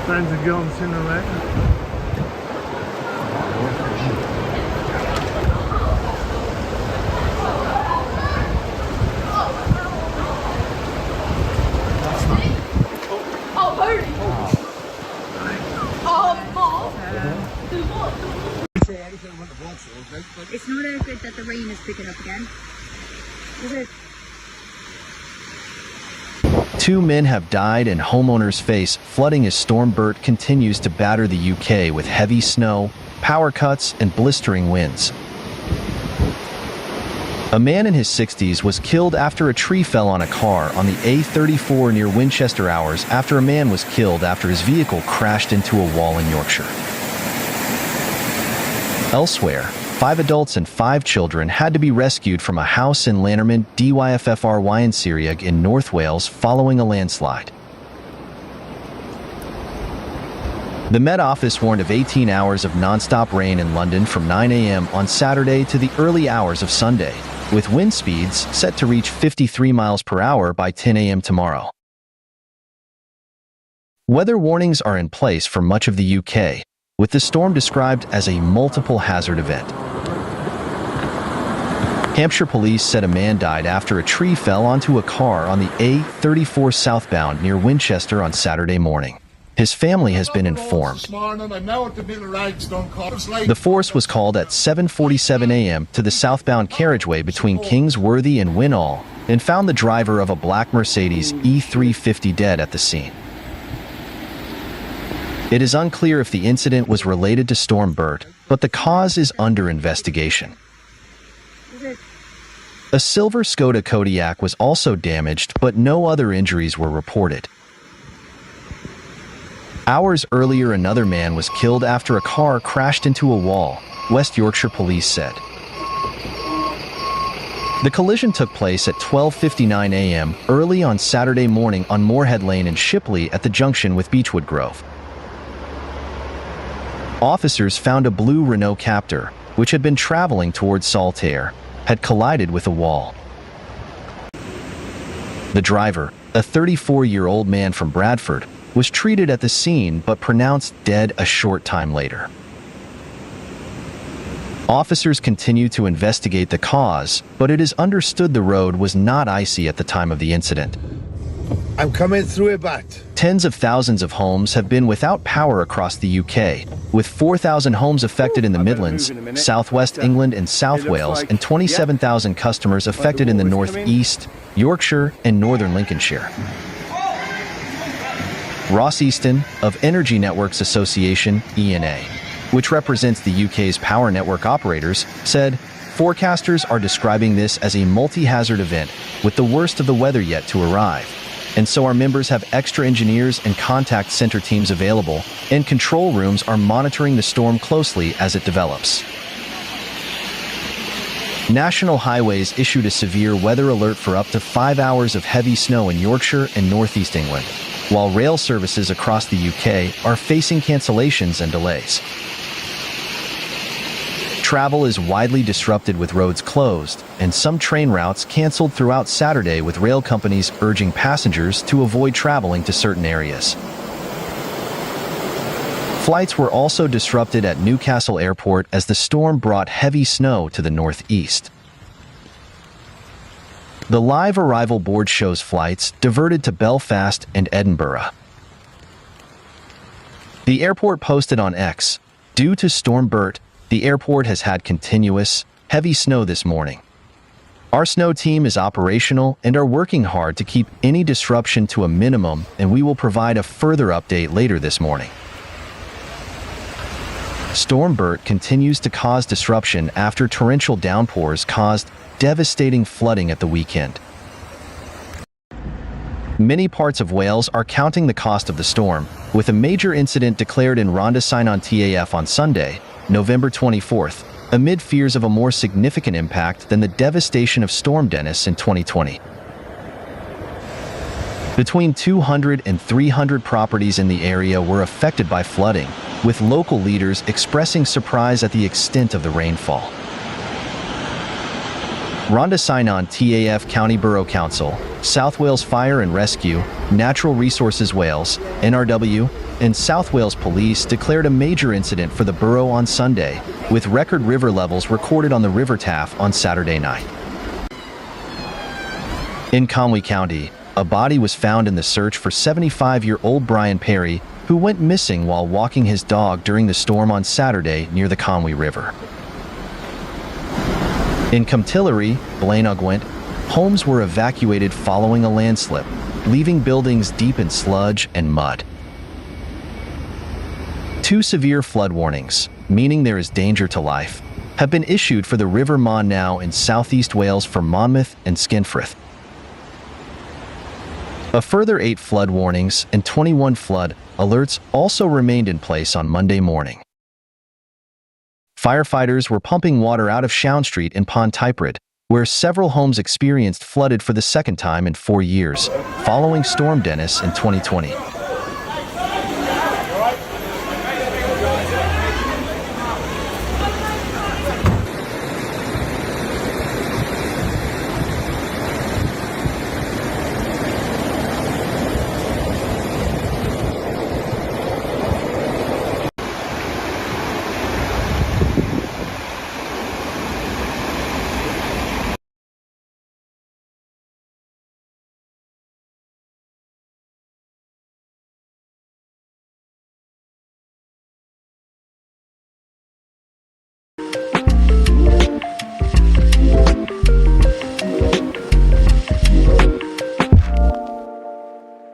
Friends are going sooner or later. It's not as good that the rain is picking up again. Is it? 2 men have died and homeowners face flooding as Storm Bert continues to batter the UK with heavy snow, power cuts, and blistering winds. A man in his 60s was killed after a tree fell on a car on the A34 near Winchester hours after a man was killed after his vehicle crashed into a wall in Yorkshire. Elsewhere, 5 adults and 5 children had to be rescued from a house in Lannerman, Dyffryn and Ceiriog in North Wales following a landslide. The Met Office warned of 18 hours of non-stop rain in London from 9 a.m. on Saturday to the early hours of Sunday, with wind speeds set to reach 53 miles per hour by 10 a.m. tomorrow. Weather warnings are in place for much of the UK, with the storm described as a multiple hazard event. Hampshire police said a man died after a tree fell onto a car on the A34 southbound near Winchester on Saturday morning. His family has been informed. The force was called at 7:47 a.m. to the southbound carriageway between Kingsworthy and Winall and found the driver of a black Mercedes E350 dead at the scene. It is unclear if the incident was related to Storm Bert, but the cause is under investigation. A silver Skoda Kodiaq was also damaged, but no other injuries were reported. Hours earlier, another man was killed after a car crashed into a wall, West Yorkshire police said. The collision took place at 12:59 a.m. early on Saturday morning on Moorhead Lane in Shipley at the junction with Beechwood Grove. Officers found a blue Renault Captur, which had been traveling towards Saltaire, had collided with a wall. The driver, a 34-year-old man from Bradford, was treated at the scene but pronounced dead a short time later. Officers continue to investigate the cause, but it is understood the road was not icy at the time of the incident. I'm coming through it, but Tens of thousands of homes have been without power across the UK, with 4,000 homes affected in the Midlands, southwest England and South Wales, and 27,000 customers affected in the northeast, Yorkshire, and northern Lincolnshire. Ross Easton, of Energy Networks Association, ENA, which represents the UK's power network operators, said, "Forecasters are describing this as a multi-hazard event, with the worst of the weather yet to arrive. And so our members have extra engineers and contact center teams available, and control rooms are monitoring the storm closely as it develops." National Highways issued a severe weather alert for up to 5 hours of heavy snow in Yorkshire and northeast England, while rail services across the UK are facing cancellations and delays. Travel is widely disrupted with roads closed, and some train routes canceled throughout Saturday, with rail companies urging passengers to avoid traveling to certain areas. Flights were also disrupted at Newcastle Airport as the storm brought heavy snow to the northeast. The live arrival board shows flights diverted to Belfast and Edinburgh. The airport posted on X, "Due to Storm Bert, the airport has had continuous, heavy snow this morning. Our snow team is operational and are working hard to keep any disruption to a minimum, and we will provide a further update later this morning." Storm Bert continues to cause disruption after torrential downpours caused devastating flooding at the weekend. Many parts of Wales are counting the cost of the storm, with a major incident declared in Rhondda TAF on Sunday, November 24th, amid fears of a more significant impact than the devastation of Storm Dennis in 2020. Between 200 and 300 properties in the area were affected by flooding, with local leaders expressing surprise at the extent of the rainfall. Rhondda TAF County Borough Council South Wales Fire and Rescue, Natural Resources Wales, NRW, and South Wales Police declared a major incident for the borough on Sunday, with record river levels recorded on the River Taff on Saturday night. In Conwy County, a body was found in the search for 75-year-old Brian Perry, who went missing while walking his dog during the storm on Saturday near the Conwy River. In Cumtillery, Blaenogwent, homes were evacuated following a landslip, leaving buildings deep in sludge and mud. 2 severe flood warnings, meaning there is danger to life, have been issued for the River Mon now in southeast Wales for Monmouth and Skinfrith. A further 8 flood warnings and 21 flood alerts also remained in place on Monday morning. Firefighters were pumping water out of Shown Street in Pontypridd, where several homes experienced flooded for the second time in 4 years, following Storm Dennis in 2020.